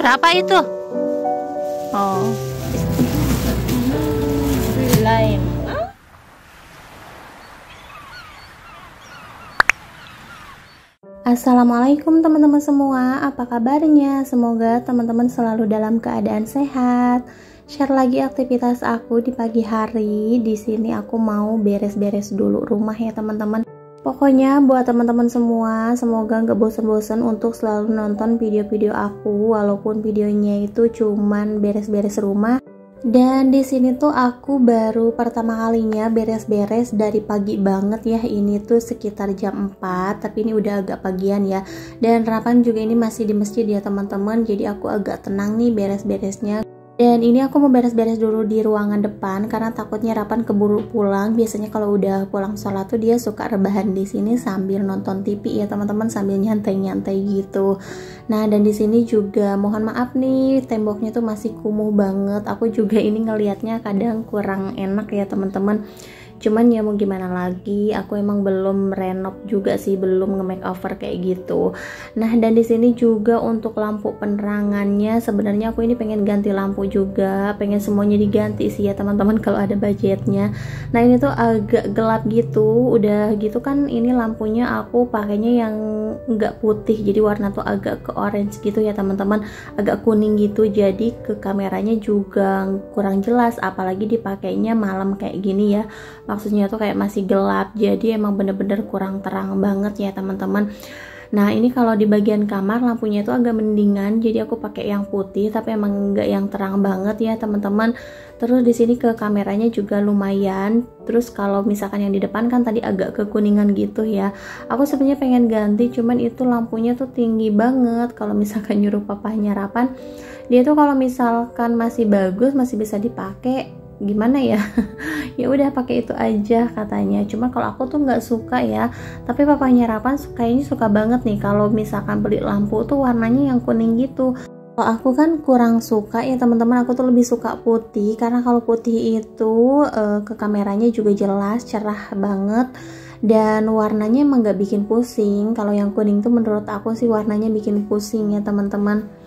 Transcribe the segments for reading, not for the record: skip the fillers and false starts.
Berapa itu? Oh, lain. Assalamualaikum teman-teman semua, apa kabarnya? Semoga teman-teman selalu dalam keadaan sehat. Share lagi aktivitas aku di pagi hari. Di sini aku mau beres-beres dulu rumah ya teman-teman. Pokoknya buat teman-teman semua, semoga nggak bosan-bosan untuk selalu nonton video-video aku, walaupun videonya itu cuman beres-beres rumah. Dan di sini tuh aku baru pertama kalinya beres-beres dari pagi banget ya. Ini tuh sekitar jam 4, tapi ini udah agak pagian ya. Dan Rapan juga ini masih di masjid ya teman-teman. Jadi aku agak tenang nih beres-beresnya. Dan ini aku mau beres-beres dulu di ruangan depan karena takutnya Rapan keburu pulang. Biasanya kalau udah pulang sholat tuh dia suka rebahan di sini sambil nonton TV ya teman-teman, sambil nyantai-nyantai gitu. Nah, dan di sini juga mohon maaf nih, temboknya tuh masih kumuh banget. Aku juga ini ngelihatnya kadang kurang enak ya teman-teman. Cuman ya mau gimana lagi, aku emang belum renov juga sih, belum nge-makeover kayak gitu. Nah, dan di sini juga untuk lampu penerangannya sebenarnya aku ini pengen ganti lampu juga, pengen semuanya diganti sih ya teman-teman kalau ada budgetnya. Nah, ini tuh agak gelap gitu, udah gitu kan ini lampunya aku pakainya yang enggak putih, jadi warna tuh agak ke orange gitu ya teman-teman, agak kuning gitu, jadi ke kameranya juga kurang jelas, apalagi dipakainya malam kayak gini ya. Maksudnya tuh kayak masih gelap, jadi emang bener-bener kurang terang banget ya teman-teman. Nah, ini kalau di bagian kamar lampunya itu agak mendingan, jadi aku pakai yang putih tapi emang enggak yang terang banget ya teman-teman. Terus di sini ke kameranya juga lumayan. Terus kalau misalkan yang di depan kan tadi agak kekuningan gitu ya. Aku sebenarnya pengen ganti, cuman itu lampunya tuh tinggi banget. Kalau misalkan nyuruh papahnya Rapan, dia tuh kalau misalkan masih bagus, masih bisa dipakai, gimana ya, ya udah pakai itu aja katanya. Cuma kalau aku tuh nggak suka ya, tapi papanya Rapan kayaknya suka banget nih kalau misalkan beli lampu tuh warnanya yang kuning gitu. Kalau aku kan kurang suka ya teman-teman, aku tuh lebih suka putih karena kalau putih itu ke kameranya juga jelas cerah banget dan warnanya emang nggak bikin pusing. Kalau yang kuning tuh menurut aku sih warnanya bikin pusing ya teman-teman.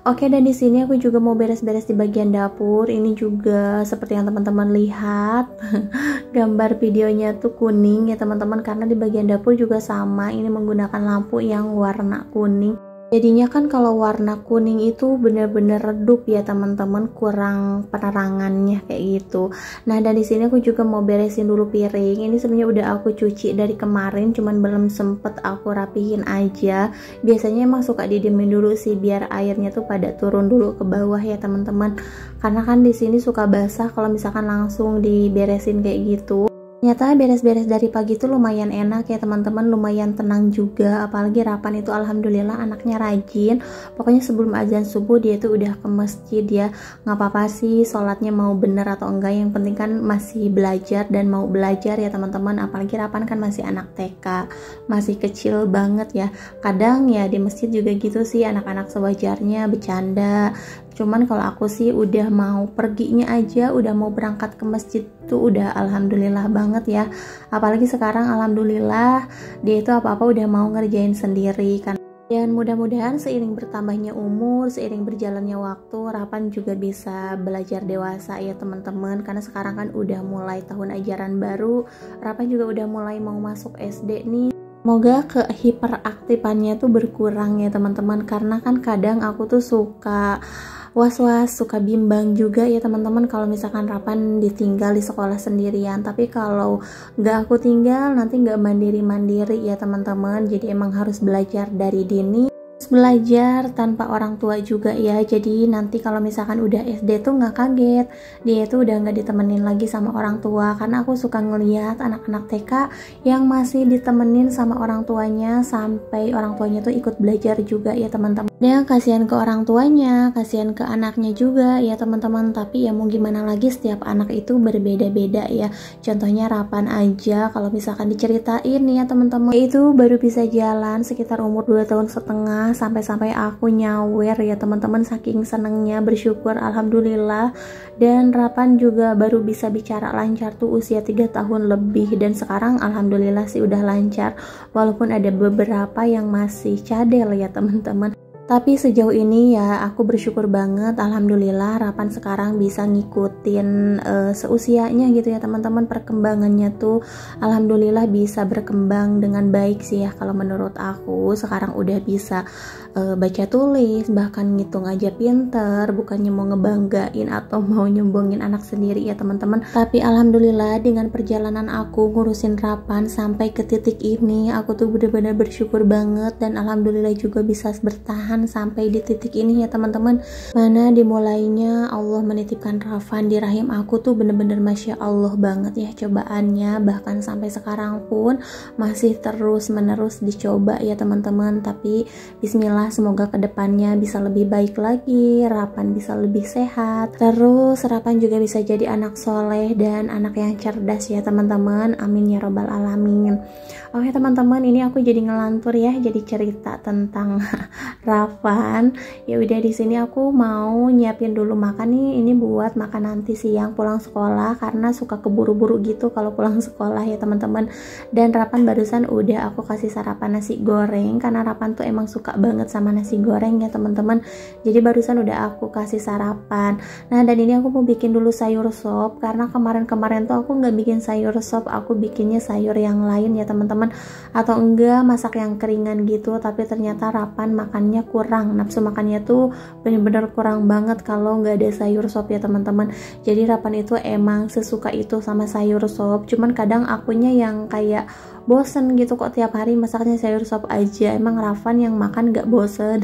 Oke, dan di sini aku juga mau beres-beres di bagian dapur. Ini juga seperti yang teman-teman lihat, gambar videonya tuh kuning ya teman-teman, karena di bagian dapur juga sama, ini menggunakan lampu yang warna kuning. Jadinya kan kalau warna kuning itu bener-bener redup ya teman-teman, kurang penerangannya kayak gitu. Nah, dan di sini aku juga mau beresin dulu piring. Ini sebenarnya udah aku cuci dari kemarin, cuman belum sempet aku rapihin aja. Biasanya emang suka didiemin dulu sih biar airnya tuh pada turun dulu ke bawah ya teman-teman. Karena kan di sini suka basah kalau misalkan langsung diberesin kayak gitu. Ternyata beres-beres dari pagi itu lumayan enak ya teman-teman, lumayan tenang juga, apalagi Rapan itu alhamdulillah anaknya rajin. Pokoknya sebelum azan subuh dia tuh udah ke masjid ya. Nggak apa-apa sih sholatnya mau bener atau enggak, yang penting kan masih belajar dan mau belajar ya teman-teman. Apalagi Rapan kan masih anak TK, masih kecil banget ya. Kadang ya di masjid juga gitu sih, anak-anak sewajarnya bercanda. Cuman kalau aku sih udah mau perginya aja, udah mau berangkat ke masjid tuh udah alhamdulillah banget ya. Apalagi sekarang alhamdulillah dia itu apa-apa udah mau ngerjain sendiri kan. Dan mudah-mudahan seiring bertambahnya umur, seiring berjalannya waktu, Rapan juga bisa belajar dewasa ya teman-teman. Karena sekarang kan udah mulai tahun ajaran baru, Rapan juga udah mulai mau masuk SD nih. Semoga kehiperaktifannya tuh berkurang ya teman-teman, karena kan kadang aku tuh suka was-was, suka bimbang juga ya teman-teman kalau misalkan Rapan ditinggal di sekolah sendirian. Tapi kalau nggak aku tinggal nanti nggak mandiri-mandiri ya teman-teman, jadi emang harus belajar dari dini, belajar tanpa orang tua juga ya. Jadi nanti kalau misalkan udah SD tuh nggak kaget dia itu udah nggak ditemenin lagi sama orang tua, karena aku suka ngeliat anak-anak TK yang masih ditemenin sama orang tuanya sampai orang tuanya tuh ikut belajar juga ya teman-teman. Ya kasihan ke orang tuanya, kasihan ke anaknya juga ya teman-teman. Tapi ya mau gimana lagi, setiap anak itu berbeda-beda ya. Contohnya Rapan aja kalau misalkan diceritain ya teman-teman, itu baru bisa jalan sekitar umur 2 tahun setengah, sampai-sampai aku nyawer ya teman-teman, saking senengnya, bersyukur alhamdulillah. Dan Rapan juga baru bisa bicara lancar tuh usia 3 tahun lebih, dan sekarang alhamdulillah sih udah lancar, walaupun ada beberapa yang masih cadel ya teman-teman. Tapi sejauh ini ya aku bersyukur banget, alhamdulillah Rapan sekarang bisa ngikutin seusianya gitu ya teman-teman. Perkembangannya tuh alhamdulillah bisa berkembang dengan baik sih ya. Kalau menurut aku sekarang udah bisa baca tulis, bahkan ngitung aja pinter. Bukannya mau ngebanggain atau mau nyombongin anak sendiri ya teman-teman, tapi alhamdulillah dengan perjalanan aku ngurusin Rapan sampai ke titik ini, aku tuh bener-bener bersyukur banget. Dan alhamdulillah juga bisa bertahan sampai di titik ini ya teman-teman. Mana dimulainya Allah menitipkan Ravan di rahim aku tuh bener-bener masya Allah banget ya cobaannya. Bahkan sampai sekarang pun masih terus menerus dicoba ya teman-teman. Tapi bismillah, semoga kedepannya bisa lebih baik lagi, Rapan bisa lebih sehat, terus Rapan juga bisa jadi anak soleh dan anak yang cerdas ya teman-teman. Amin ya robbal alamin. Oke teman-teman, ini aku jadi ngelantur ya, jadi cerita tentang Ravan. Ya udah, di sini aku mau nyiapin dulu makan nih. Ini buat makan nanti siang pulang sekolah, karena suka keburu-buru gitu kalau pulang sekolah ya teman-teman. Dan Rapan barusan udah aku kasih sarapan nasi goreng, karena Rapan tuh emang suka banget sama nasi goreng ya teman-teman. Jadi barusan udah aku kasih sarapan. Nah, dan ini aku mau bikin dulu sayur sop, karena kemarin-kemarin tuh aku nggak bikin sayur sop, aku bikinnya sayur yang lain ya teman-teman, atau enggak masak yang keringan gitu. Tapi ternyata Rapan makannya kurang, nafsu makannya tuh bener-bener kurang banget kalau nggak ada sayur sop ya teman-teman. Jadi Rapan itu emang sesuka itu sama sayur sop, cuman kadang akunya yang kayak bosen gitu, kok tiap hari masaknya sayur sop aja. Emang Ravan yang makan nggak bosen?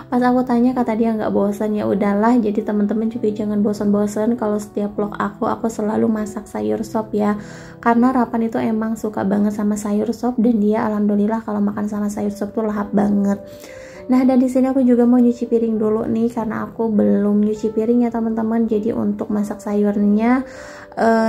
Pas aku tanya kata dia nggak bosen. Ya udahlah, jadi teman-teman juga jangan bosen-bosen kalau setiap vlog aku selalu masak sayur sop ya, karena Rapan itu emang suka banget sama sayur sop, dan dia alhamdulillah kalau makan sama sayur sop tuh lahap banget. Nah, dan di sini aku juga mau nyuci piring dulu nih, karena aku belum nyuci piring ya teman-teman. Jadi untuk masak sayurnya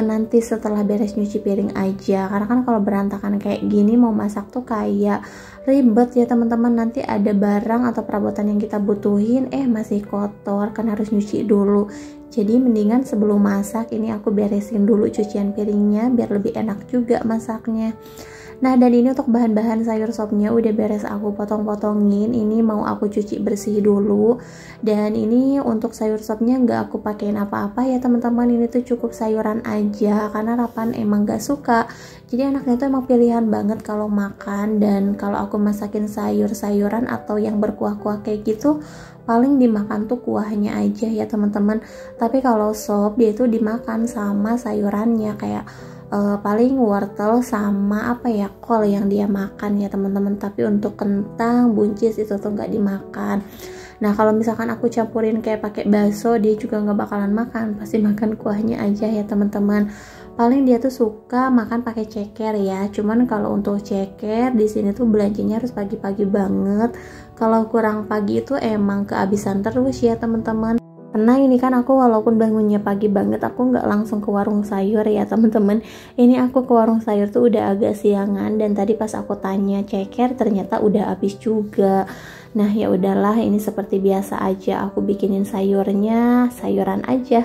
nanti setelah beres nyuci piring aja, karena kan kalau berantakan kayak gini mau masak tuh kayak ribet ya teman-teman. Nanti ada barang atau perabotan yang kita butuhin masih kotor, kan harus nyuci dulu. Jadi mendingan sebelum masak ini aku beresin dulu cucian piringnya biar lebih enak juga masaknya. Nah, dan ini untuk bahan-bahan sayur sopnya udah beres aku potong-potongin. Ini mau aku cuci bersih dulu. Dan ini untuk sayur sopnya nggak aku pakein apa-apa ya teman-teman. Ini tuh cukup sayuran aja, karena Rapan emang nggak suka. Jadi anaknya tuh emang pilihan banget kalau makan. Dan kalau aku masakin sayur-sayuran atau yang berkuah-kuah kayak gitu, paling dimakan tuh kuahnya aja ya teman-teman. Tapi kalau sop dia tuh dimakan sama sayurannya, kayak paling wortel sama kol yang dia makan ya teman-teman. Tapi untuk kentang, buncis itu tuh nggak dimakan. Nah, kalau misalkan aku campurin kayak pakai bakso, dia juga nggak bakalan makan, pasti makan kuahnya aja ya teman-teman. Paling dia tuh suka makan pakai ceker ya. Cuman kalau untuk ceker di sini tuh belanjanya harus pagi-pagi banget. Kalau kurang pagi itu emang kehabisan terus ya teman-teman. Karena ini kan aku walaupun bangunnya pagi banget, aku nggak langsung ke warung sayur ya teman-teman. Ini aku ke warung sayur tuh udah agak siangan, dan tadi pas aku tanya ceker ternyata udah habis juga. Nah, ya udahlah, ini seperti biasa aja aku bikinin sayurnya sayuran aja.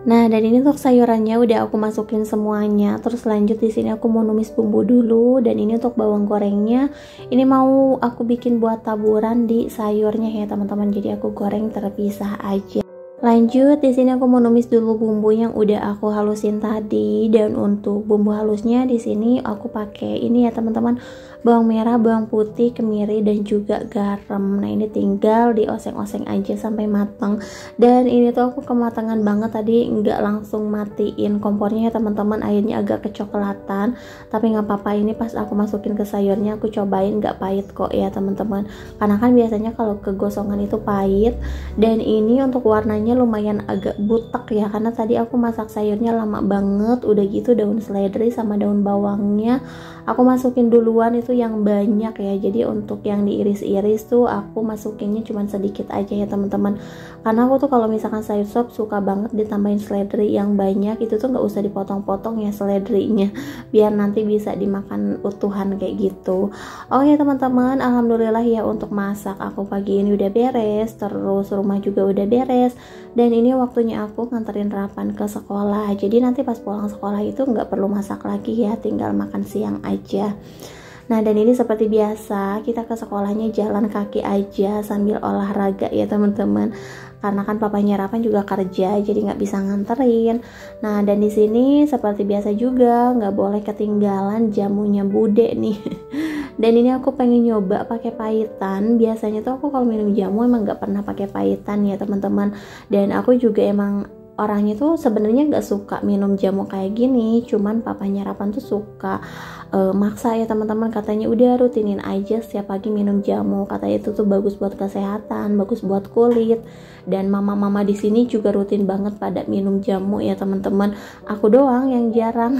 Nah, dan ini untuk sayurannya udah aku masukin semuanya. Terus lanjut di sini aku mau numis bumbu dulu, dan ini untuk bawang gorengnya ini mau aku bikin buat taburan di sayurnya ya teman-teman. Jadi aku goreng terpisah aja. Lanjut di sini aku mau numis dulu bumbu yang udah aku halusin tadi. Dan untuk bumbu halusnya di sini aku pakai ini ya teman-teman, bawang merah, bawang putih, kemiri, dan juga garam. Nah, ini tinggal dioseng-oseng aja sampai matang. Dan ini tuh aku kematangan banget tadi, nggak langsung matiin kompornya ya teman-teman, airnya agak kecoklatan. Tapi nggak apa-apa, ini pas aku masukin ke sayurnya aku cobain nggak pahit kok ya teman-teman, karena kan biasanya kalau kegosongan itu pahit. Dan ini untuk warnanya lumayan agak butek ya, karena tadi aku masak sayurnya lama banget. Udah gitu daun seledri sama daun bawangnya aku masukin duluan itu yang banyak ya. Jadi untuk yang diiris-iris tuh aku masukinnya cuman sedikit aja ya teman-teman, karena aku tuh kalau misalkan sayur sop suka banget ditambahin seledri yang banyak. Itu tuh nggak usah dipotong-potong ya seledrinya, biar nanti bisa dimakan utuhan kayak gitu. Oke teman-teman, alhamdulillah ya untuk masak aku pagi ini udah beres, terus rumah juga udah beres. Dan ini waktunya aku nganterin Rapan ke sekolah, jadi nanti pas pulang sekolah itu nggak perlu masak lagi ya, tinggal makan siang aja. Nah, dan ini seperti biasa, kita ke sekolahnya jalan kaki aja sambil olahraga ya teman-teman. Karena kan papanya Rapan juga kerja, jadi nggak bisa nganterin. Nah, dan di sini seperti biasa juga, nggak boleh ketinggalan jamunya Bude nih. Dan ini aku pengen nyoba pakai pahitan. Biasanya tuh aku kalau minum jamu emang nggak pernah pakai pahitan ya teman-teman. Dan aku juga emang orangnya tuh sebenarnya nggak suka minum jamu kayak gini, cuman papanya Rapan tuh suka maksa ya teman-teman, katanya udah rutinin aja setiap pagi minum jamu, katanya itu tuh bagus buat kesehatan, bagus buat kulit. Dan mama-mama di sini juga rutin banget pada minum jamu ya teman-teman, aku doang yang jarang.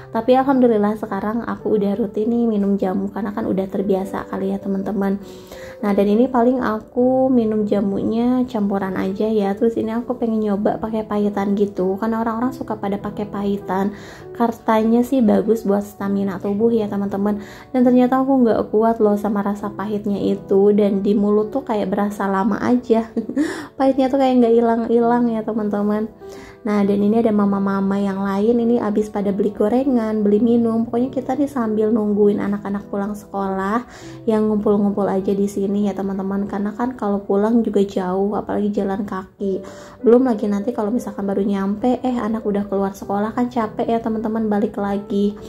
Tapi alhamdulillah sekarang aku udah rutin nih minum jamu karena kan udah terbiasa kali ya teman-teman. Nah, dan ini paling aku minum jamunya campuran aja ya. Terus ini aku pengen nyoba pakai pahitan gitu, karena orang-orang suka pada pakai pahitan, katanya sih bagus buat stamina tubuh ya teman-teman. Dan ternyata aku nggak kuat loh sama rasa pahitnya itu, dan di mulut tuh kayak berasa lama aja. Pahitnya tuh kayak nggak hilang-hilang ya teman-teman. Nah, dan ini ada mama-mama yang lain ini abis pada beli gorengan, beli minum. Pokoknya kita nih sambil nungguin anak-anak pulang sekolah yang ngumpul-ngumpul aja di sini ya teman-teman. Karena kan kalau pulang juga jauh, apalagi jalan kaki. Belum lagi nanti kalau misalkan baru nyampe, anak udah keluar sekolah kan capek ya teman-teman, balik lagi.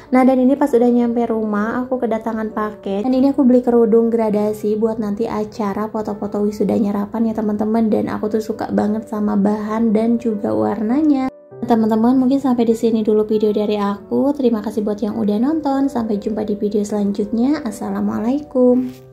Nah, dan ini pas udah nyampe rumah aku kedatangan paket. Dan ini aku beli kerudung gradasi buat nanti acara foto-foto wisudanya Rapan ya teman-teman. Dan aku tuh suka banget sama bahan dan juga warnanya. Teman-teman, mungkin sampai di sini dulu video dari aku. Terima kasih buat yang udah nonton. Sampai jumpa di video selanjutnya. Assalamualaikum.